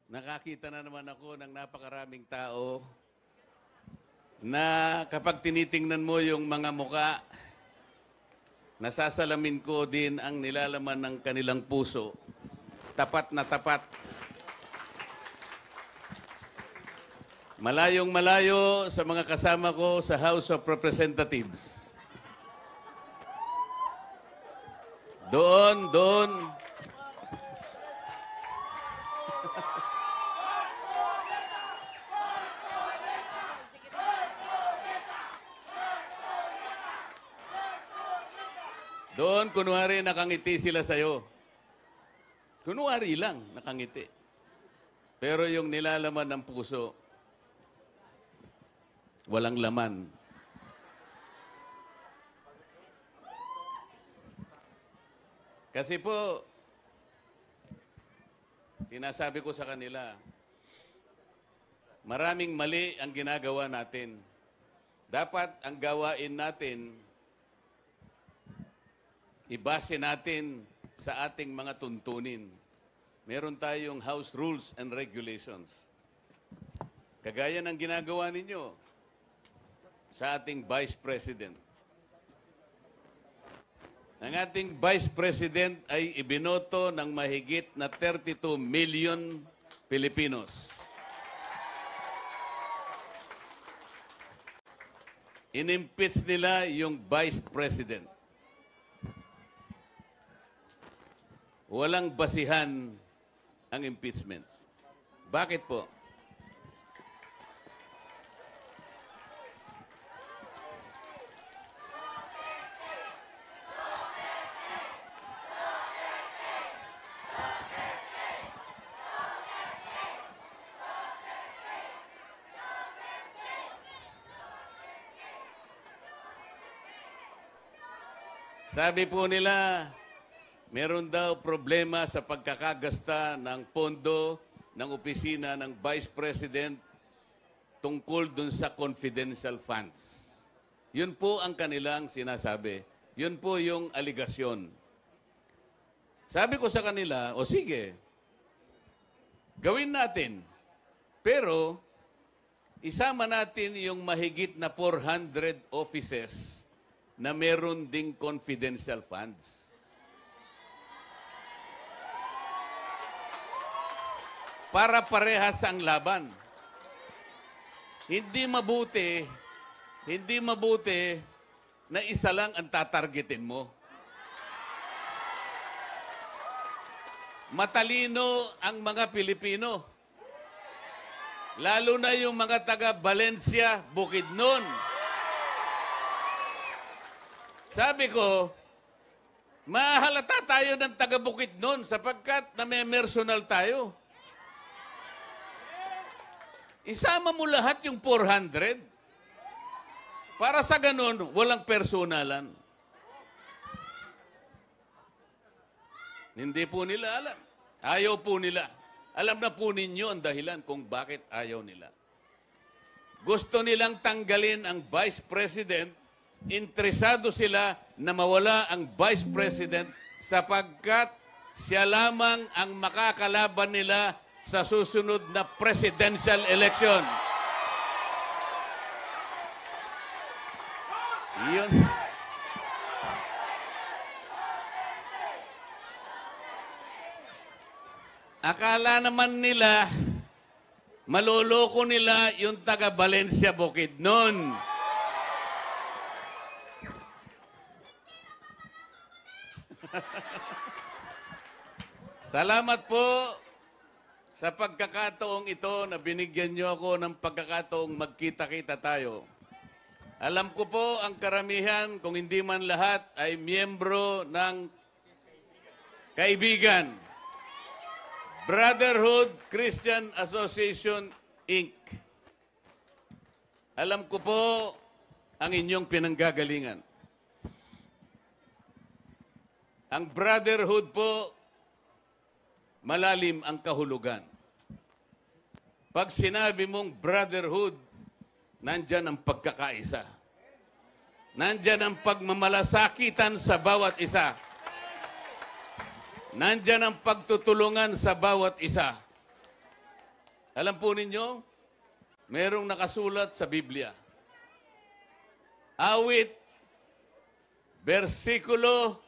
nakakita na naman ako ng napakaraming tao na kapag tinitingnan mo yung mga muka, nasasalamin ko din ang nilalaman ng kanilang puso. Tapat na tapat. Malayong malayo sa mga kasama ko sa House of Representatives. Doon. Doon, kunwari, nakangiti sila sa'yo. Kunwari lang, nakangiti. Pero yung nilalaman ng puso, walang laman. Kasi po, sinasabi ko sa kanila, maraming mali ang ginagawa natin. Dapat ang gawain natin, ibase natin sa ating mga tuntunin. Meron tayong House Rules and Regulations. Kagaya ng ginagawa ninyo sa ating Vice President. Ang ating Vice President ay ibinoto ng mahigit na 32 million Pilipinos. Inimpeach nila yung Vice President. Walang basihan ang impeachment. Bakit po? Sabi po nila, meron daw problema sa pagkakagasta ng pondo ng opisina ng Vice President tungkol dun sa confidential funds. Yun po ang kanilang sinasabi. Yun po yung aligasyon. Sabi ko sa kanila, o sige, gawin natin. Pero, isama natin yung mahigit na 400 offices na meron ding confidential funds. Para parehas ang laban. Hindi mabuti na isa lang ang tatargetin mo. Matalino ang mga Pilipino. Lalo na yung mga taga Valencia, Bukidnon. Sabi ko, mahalata tayo ng taga Bukidnon sapagkat namemersonal tayo. Isama mo lahat yung 400 para sa ganun, walang personalan. Hindi po nila alam. Ayaw po nila. Alam na po ninyo ang dahilan kung bakit ayaw nila. Gusto nilang tanggalin ang Vice President. Interesado sila na mawala ang Vice President sapagkat siya lamang ang makakalaban nila sa susunod na presidential election. Iyon. Akala naman nila, maloloko nila yung taga Valencia Bukidnon. Salamat po sa pagkakataong ito na binigyan niyo ako ng pagkakataong magkita-kita tayo. Alam ko po ang karamihan, kung hindi man lahat, ay miyembro ng kaibigan. Brotherhood Christian Association, Inc. Alam ko po ang inyong pinanggagalingan. Ang brotherhood po, malalim ang kahulugan. Pag sinabi mong brotherhood, nandyan ang pagkakaisa. Nandyan ang pagmamalasakitan sa bawat isa. Nandyan ang pagtutulungan sa bawat isa. Alam po ninyo, merong nakasulat sa Biblia. Awit, versikulo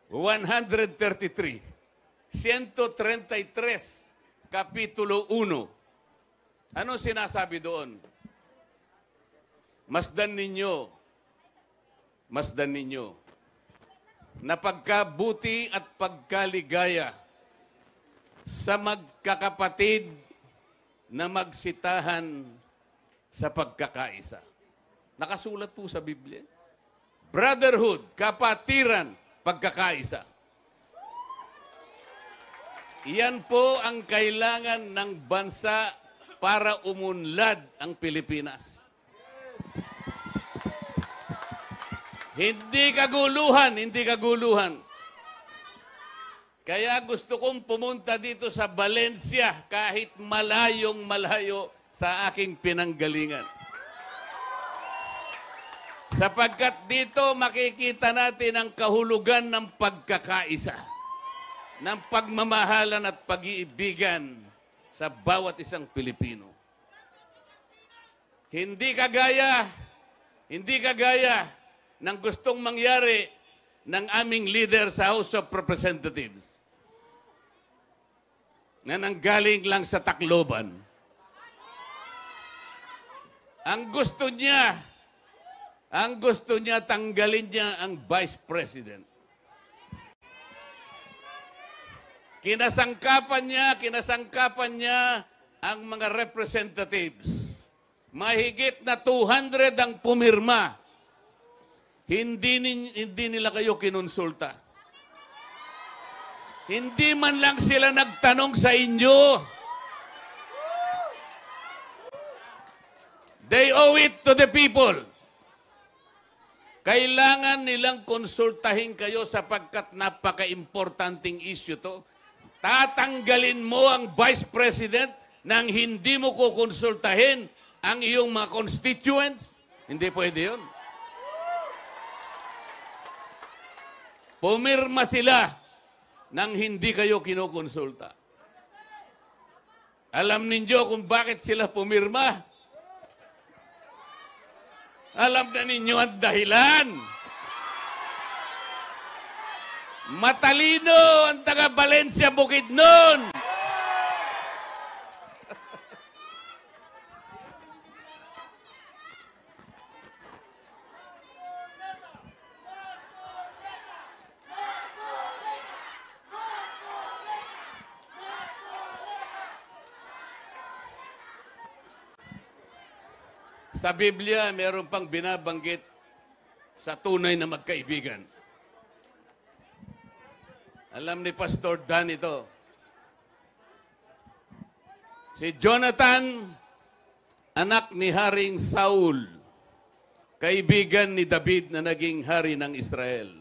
133, 133, kapitulo 1. Ano sinasabi doon? Masdan ninyo, na pagkabuti at pagkaligaya sa magkakapatid na magsitahan sa pagkakaisa. Nakasulat po sa Biblia. Brotherhood, kapatiran, pagkakaisa. Iyan po ang kailangan ng bansa para umunlad ang Pilipinas. Hindi kaguluhan. Kaya gusto kong pumunta dito sa Valencia kahit malayo sa aking pinanggalingan. Sapagkat dito makikita natin ang kahulugan ng pagkakaisa, ng pagmamahalan at pag-iibigan sa bawat isang Pilipino. Hindi kagaya ng gustong mangyari ng aming leader sa House of Representatives na nanggaling lang sa Tacloban. Ang gusto niya tanggalin niya ang Vice President. Kinasangkapan niya ang mga representatives. Mahigit na 200 ang pumirma. Hindi nila kayo kinonsulta. Hindi man lang sila nagtanong sa inyo. They owe it to the people. Kailangan nilang konsultahin kayo sapagkat napaka-importanting issue to. Tatanggalin mo ang Vice President nang hindi mo kukonsultahin ang iyong mga constituents? Hindi pwede yun. Pumirma sila nang hindi kayo kinukonsulta. Alam ninyo kung bakit sila pumirma? Alam na ninyo ang dahilan. Matalino ang taga Valencia Bukidnon. Sa Biblia, meron pang binabanggit sa tunay na magkaibigan. Alam ni Pastor Dan ito. Si Jonathan, anak ni Haring Saul, kaibigan ni David na naging hari ng Israel.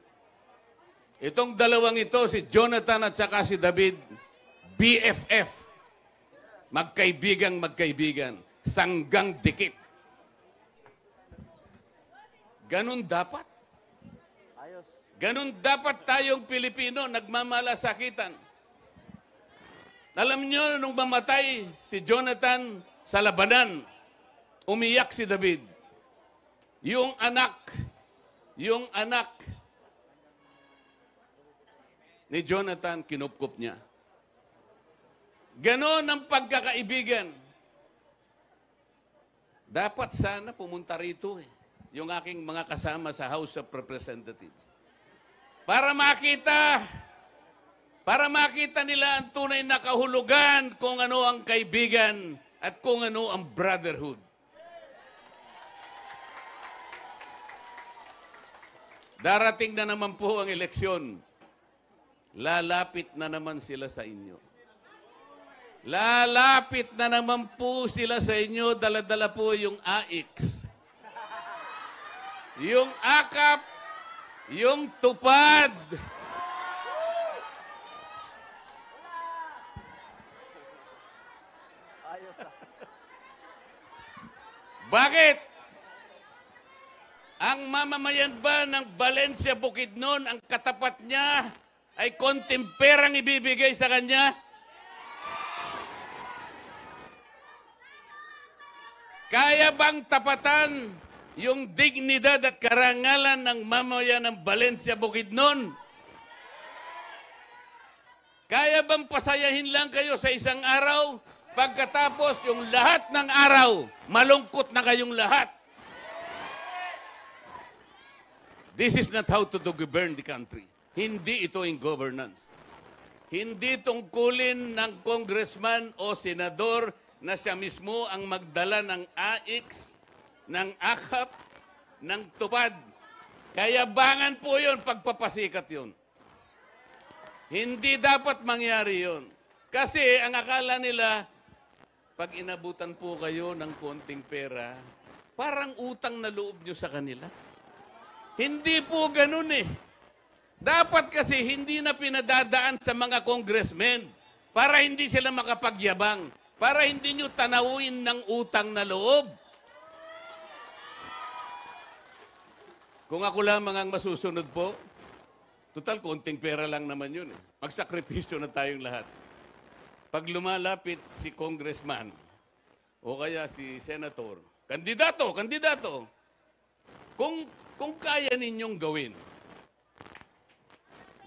Itong dalawang ito, si Jonathan at saka si David, BFF. Magkaibigan, sanggang dikit. Ganun dapat. Ganun dapat tayong Pilipino, nagmamalasakitan. Alam niyo, nung mamatay si Jonathan sa labanan, umiyak si David. Yung anak ni Jonathan, kinupkup niya. Ganon ang pagkakaibigan. Dapat sana pumunta rito yung aking mga kasama sa House of Representatives. Para makita nila ang tunay na kahulugan kung ano ang kaibigan at kung ano ang brotherhood. Darating na naman po ang eleksyon. Lalapit na naman sila sa inyo. Lalapit na naman po sila sa inyo, dala-dala po yung AIX. Yung akap, yung tupad. Bakit? Ang mamamayan ba ng Valencia Bukidnon, ang katapat niya ay konting perang ibibigay sa kanya? Kaya bang tapatan yung dignidad at karangalan ng mamayan ng Valencia, Bukidnon? Kaya bang pasayahin lang kayo sa isang araw? Pagkatapos yung lahat ng araw, malungkot na kayong lahat. This is not how to govern the country. Hindi ito in governance. Hindi tungkulin ng congressman o senador na siya mismo ang magdala ng AIX, ng AKAP, ng tupad. Kayabangan po yun, pagpapasikat yun. Hindi dapat mangyari yun. Kasi ang akala nila, pag inabutan po kayo ng konting pera, parang utang na loob nyo sa kanila. Hindi po ganun eh. Dapat kasi hindi na pinadadaan sa mga congressmen para hindi sila makapagyabang, para hindi nyo tanawin ng utang na loob. Kung ako lamang ang masusunod po, total konting pera lang naman yun eh. Magsakripisyo na tayong lahat. Pag lumalapit si congressman o kaya si senator, kandidato, kung kaya ninyong gawin,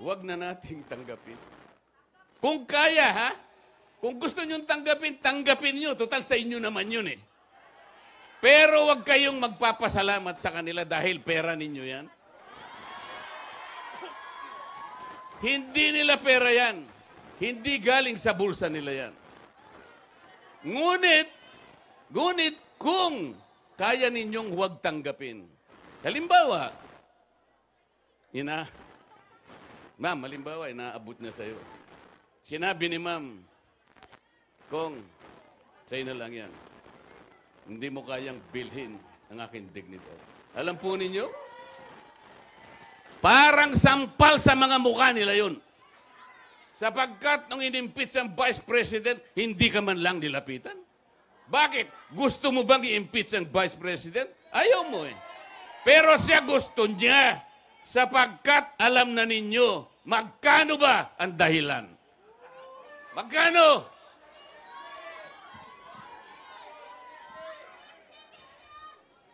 huwag na nating tanggapin. Kung kaya, ha? Kung gusto nyong tanggapin nyo. Total sa inyo naman yun eh. Pero huwag kayong magpapasalamat sa kanila dahil pera ninyo yan. Hindi nila pera yan. Hindi galing sa bulsa nila yan. Ngunit kung kaya ninyong huwag tanggapin. Halimbawa, ma'am, halimbawa, inaabot na sa'yo. Sinabi ni ma'am, Kong, sa'yo na lang yan. Hindi mo kayang bilhin ang aking dignidad. Alam po ninyo, parang sampal sa mga mukha nila yun. Sapagkat nung inimpeach ang Vice President, hindi ka man lang nilapitan. Bakit? Gusto mo bang i-impeach ang Vice President? Ayaw mo eh. Pero siya gusto niya sapagkat alam na ninyo magkano ba ang dahilan. Magkano?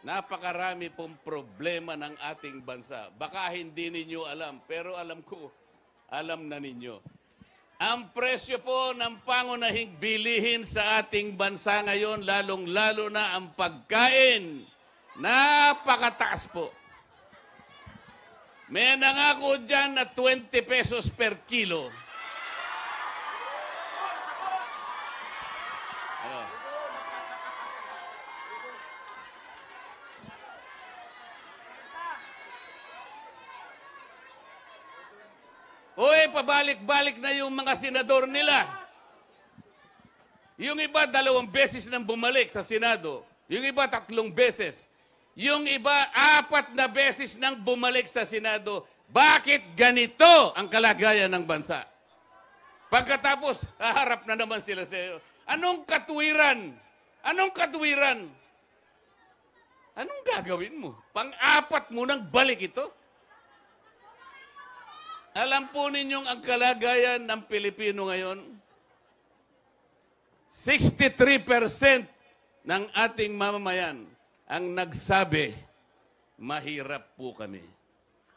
Napakarami pong problema ng ating bansa. Baka hindi ninyo alam, pero alam ko, alam na ninyo. Ang presyo po ng pangunahing bilihin sa ating bansa ngayon, lalong-lalo na ang pagkain, napakataas po. May nangako dyan na 20 pesos per kilo. Uy, pabalik-balik na yung mga senador nila. Yung iba, 2 beses nang bumalik sa Senado. Yung iba, 3 beses. Yung iba, 4 na beses nang bumalik sa Senado. Bakit ganito ang kalagayan ng bansa? Pagkatapos, haharap na naman sila sa iyo. Anong katwiran? Anong katwiran? Anong gagawin mo? Pang-4 mo nang balik ito? Alam po ninyong ang kalagayan ng Pilipino ngayon? 63% ng ating mamamayan ang nagsabi, mahirap po kami.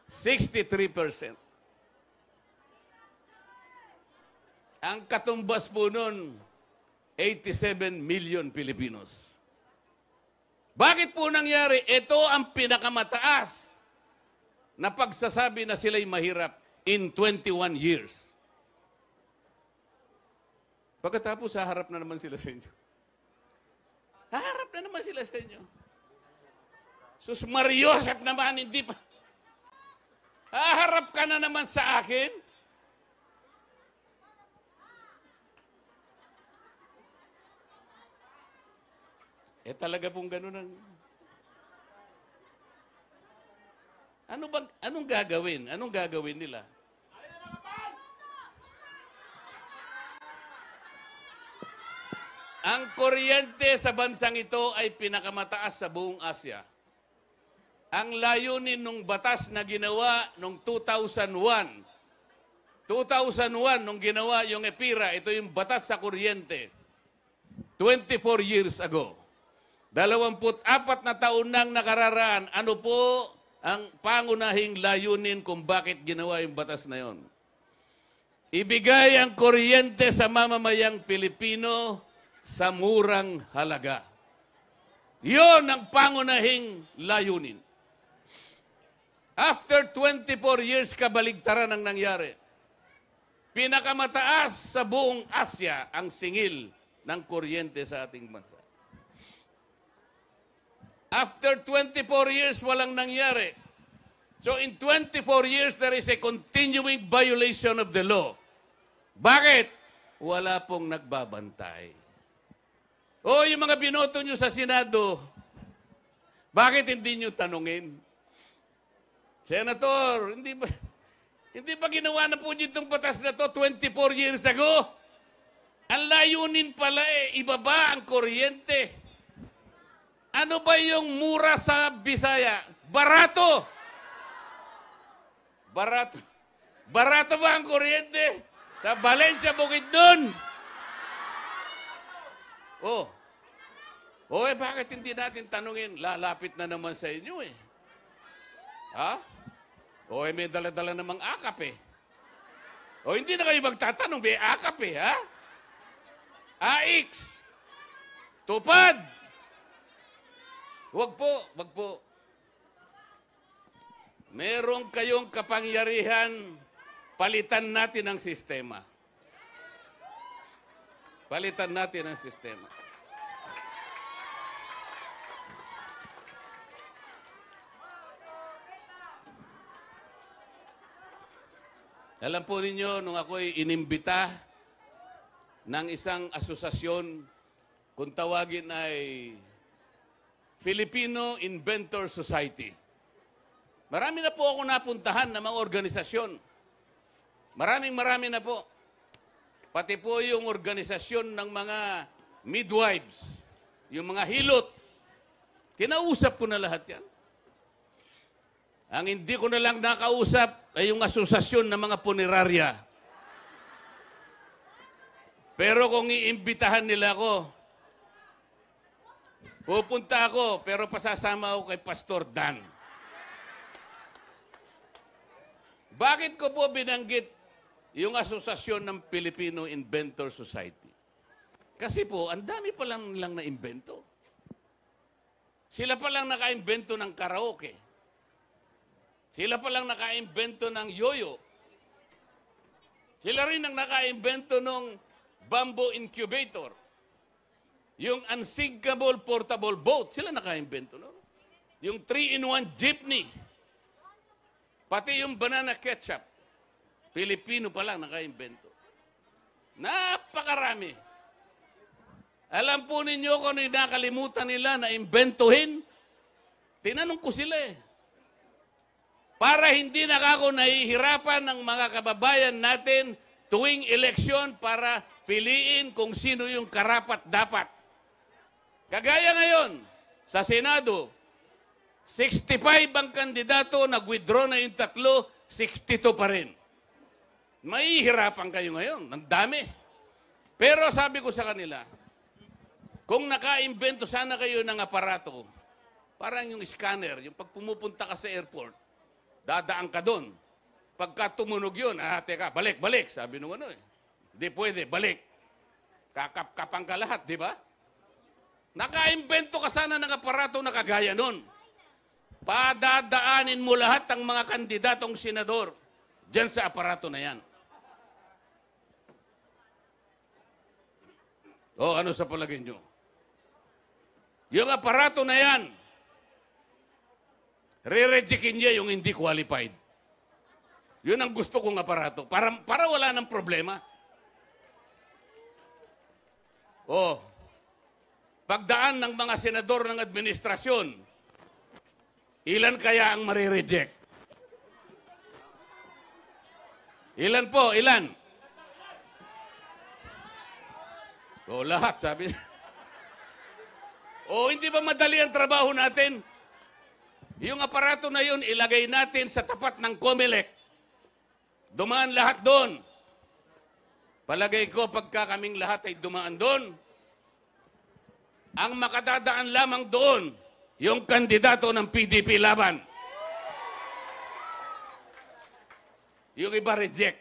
63%. Ang katumbas po nun, 87 million Pilipinos. Bakit po nangyari? Ito ang pinakamataas na pagsasabi na sila'y mahirap in 21 years. Pagkatapos, haharap na naman sila sa inyo. Haharap na naman sila sa inyo. Sus Mariosep naman, hindi pa. Haharap ka na naman sa akin. Talaga pong ganun ang... Anong gagawin? Anong gagawin nila? Ang kuryente sa bansang ito ay pinakamataas sa buong Asia. Ang layunin ng batas na ginawa noong 2001, nung ginawa yung EPIRA, ito yung batas sa kuryente, 24 years ago. 24 na taon nang nakararaan. Ano po ang pangunahing layunin kung bakit ginawa yung batas na yon? Ibigay ang kuryente sa mamamayang Pilipino sa murang halaga. Yon ang pangunahing layunin. After 24 years, kabaligtaran ang nangyari. Pinakamataas sa buong Asya ang singil ng kuryente sa ating bansa. After 24 years, walang nangyari. So in 24 years, there is a continuing violation of the law. Bakit? Wala pong nagbabantay. O yung mga binoto nyo sa Senado, bakit hindi nyo tanungin? Senator, hindi ba ginawa na po nyo itong batas na to 24 years ago? Ang layunin pala ibaba ang kuryente. Ano ba yung mura sa Bisaya? Barato! Barato. Barato ba ang kuryente? Sa Valencia, Bukidnon. Bakit hindi natin tanungin? Lalapit na naman sa inyo eh. Ha? May dala-dala namang akap eh. Hindi na kayo magtatanong, may akap eh, ha? AX. Tupad. Wag po. Meron kayong kapangyarihan, palitan natin ang sistema. Palitan natin ang sistema. Alam po ninyo, nung ako'y inimbita ng isang asosasyon, kung tawagin ay Filipino Inventor Society. Marami na po ako napuntahan ng mga organisasyon. Marami na po. Pati po yung organisasyon ng mga midwives, yung mga hilot. Kinausap ko na lahat yan. Ang hindi ko na lang nakausap ay yung asosasyon ng mga punerarya. Pero kung iimbitahan nila ako, pupunta ako, pero pasasama ako kay Pastor Dan. Bakit ko po binanggit yung asosasyon ng Filipino Inventor Society? Kasi po, ang dami pa lang na-invento. Sila pa lang naka-invento ng karaoke. Sila pa lang naka-invento ng yoyo. Sila rin ang naka-invento ng bamboo incubator. Yung unsinkable portable boat, sila naka-invento nun. Yung 3-in-1 jeepney. Pati yung banana ketchup. Pilipino pa lang naka-invento. Napakarami. Alam po ninyo kung ano yung nakalimutan nila na imbentuhin? Tinanong ko sila eh. Para hindi na ako nahihirapan ng mga kababayan natin tuwing eleksyon para piliin kung sino yung karapat-dapat. Kagaya ngayon, sa Senado, 65 ang kandidato, nag-withdraw na yung 3, 62 pa rin. Mahihirapan kayo ngayon, ang dami. Pero sabi ko sa kanila, kung naka-imbento sana kayo ng aparato, parang yung scanner, yung pag pumupunta ka sa airport, dadaan ka doon. Pagka tumunog yun, teka, balik, sabi nung ano eh. Hindi pwede, balik. Kakap-kapang ka lahat, di ba? Naka-imbento ka sana ng aparato na kagaya nun. Padadaanin mo lahat ang mga kandidatong senador dyan sa aparato na yan. Ano sa palagay nyo? Yung aparato na yan, re-rejectin niya yung hindi qualified. Yun ang gusto kong aparato. Para wala ng problema. Pagdaan ng mga senador ng administrasyon, ilan kaya ang marireject? Ilan po? Ilan? Lahat, sabi. Hindi ba madali ang trabaho natin? Yung aparato na yun, ilagay natin sa tapat ng COMELEC. Dumaan lahat doon. Palagay ko, pagka kaming lahat ay dumaan doon, Ang makadadaan lamang doon, yung kandidato ng PDP laban. Yung iba reject.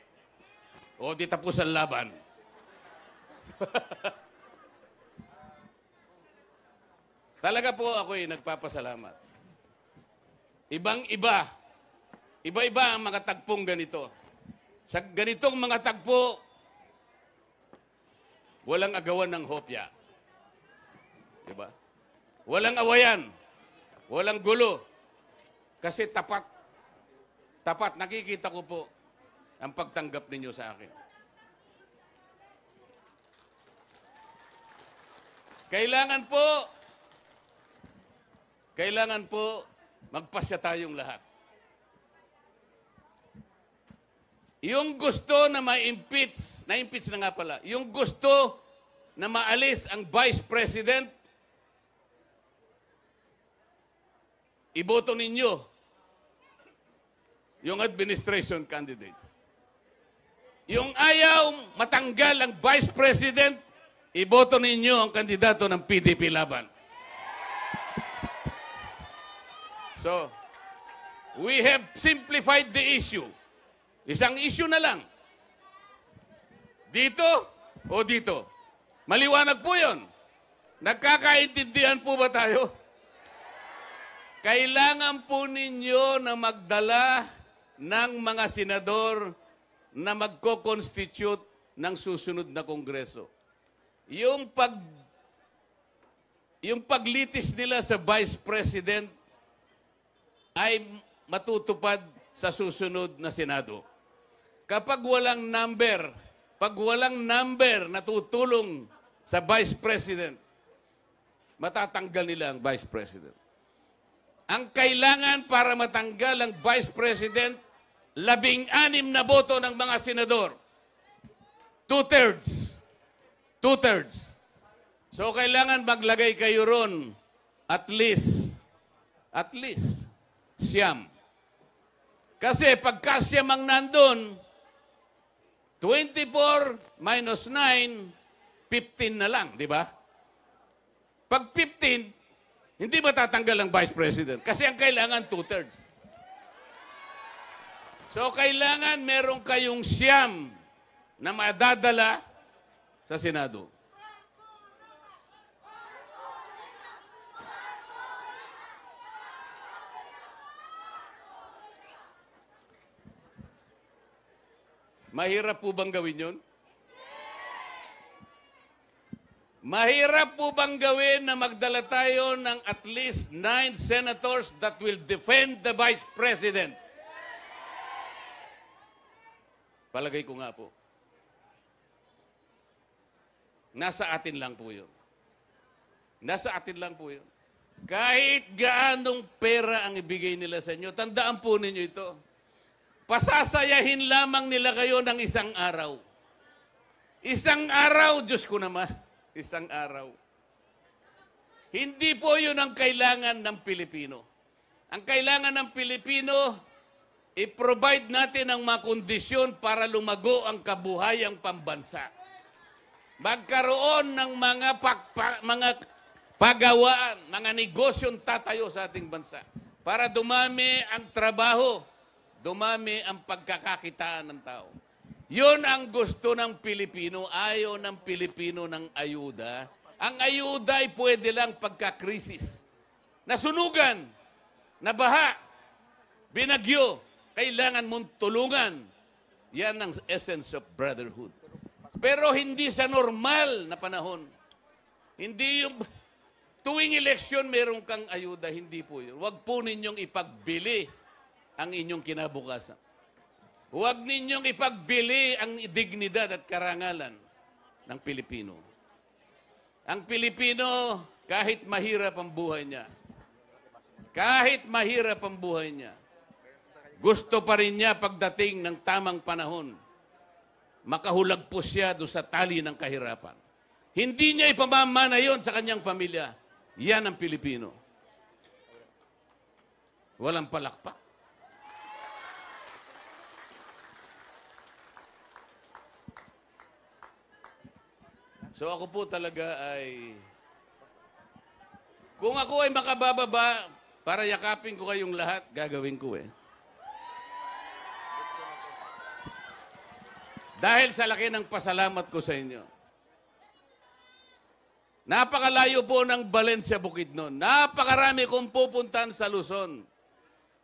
O di tapos ang laban. Talaga po ako'y nagpapasalamat. Ibang-iba. Iba-iba ang mga tagpong ganito. Sa ganitong mga tagpo, walang agawan ng hopya. Diba? Walang awayan. Walang gulo. Kasi tapat. Tapat. Nakikita ko po ang pagtanggap ninyo sa akin. Kailangan po magpasya tayong lahat. Yung gusto na ma-impeach na nga pala, yung gusto na maalis ang Vice President, iboto ninyo yung administration candidates. Yung ayaw matanggal ang Vice President, iboto ninyo ang kandidato ng PDP laban. So, we have simplified the issue. Isang issue na lang. Dito o dito. Maliwanag po yun. Nagkakaintindihan po ba tayo? Kailangan po ninyo na magdala ng mga senador na magko-constitute ng susunod na kongreso. Yung paglitis nila sa Vice President ay matutupad sa susunod na Senado. Kapag walang number na tutulong sa Vice President, matatanggal nila ang Vice President. Ang kailangan para matanggal ang Vice President, 16 na boto ng mga senador. 2/3. 2/3. So kailangan maglagay kayo ron at least siyam. Kasi pagka siyam ang nandun, 24 minus 9, 15 na lang, di ba? Pag 15, hindi matatanggal ang Vice President kasi ang kailangan 2/3. So kailangan meron kayong siyam na madadala sa Senado. Mahirap po bang gawin yun? Mahirap po bang gawin na magdala tayo ng at least 9 senators that will defend the Vice President? Palagay ko nga po. Nasa atin lang po yun. Nasa atin lang po yun. Kahit gaanong pera ang ibigay nila sa inyo, tandaan po ninyo ito. Pasasayahin lamang nila kayo ng isang araw. Isang araw, Diyos ko naman, isang araw. Hindi po yun ang kailangan ng Pilipino. Ang kailangan ng Pilipino, i-provide natin ang mga kondisyon para lumago ang kabuhayang pambansa. Magkaroon ng mga pagawaan, mga negosyong tatayo sa ating bansa. Para dumami ang trabaho, dumami ang pagkakakitaan ng tao. Yun ang gusto ng Pilipino. Ayaw ng Pilipino ng ayuda. Ang ayuda ay pwede lang pagka-krisis. Nasunugan, nabaha, binagyo, kailangan mong tulungan. Yan ang essence of brotherhood. Pero hindi sa normal na panahon. Hindi yung tuwing eleksyon meron kang ayuda, hindi po yun. Huwag po ninyong ipagbili ang inyong kinabukasan. Huwag ninyong ipagbili ang dignidad at karangalan ng Pilipino. Ang Pilipino, kahit mahirap ang buhay niya, gusto pa rin niya pagdating ng tamang panahon, makahulagpos siya doon sa tali ng kahirapan. Hindi niya ipamamana yon sa kanyang pamilya. Yan ang Pilipino. Walang palakpak. So ako po talaga ay Kung ako ay makabababa para yakapin ko kayong lahat, gagawin ko eh. Dahil sa laki ng pasalamat ko sa inyo. Napakalayo po ng Valencia, Bukidnon. Napakarami kong pupuntahan sa Luzon.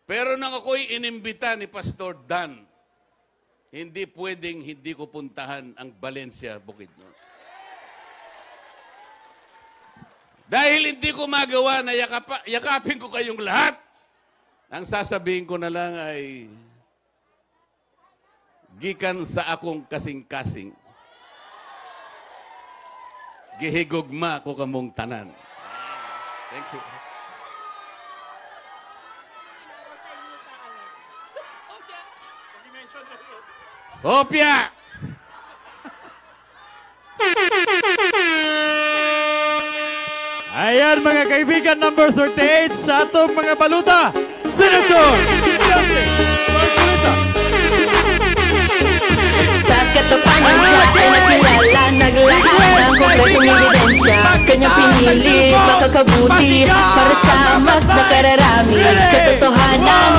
Pero nang ako'y inimbita ni Pastor Dan, hindi pwedeng hindi ko puntahan ang Valencia, Bukidnon. Dahil hindi ko magawa na yakapin ko kayong lahat, ang sasabihin ko na lang ay, gikan sa akong kasing-kasing, gihigugma ko kamong tanan. Thank you. Hopya! Ayan mga kaibigan, number 38 sa atong mga baluta, Senator Dante Marcolita. Sa katotohanan siya ay nakilala, naglahat ng kompletong ebidensya. Kanyang pinili, makakabuti para sa mas nakararami. Katotohanan,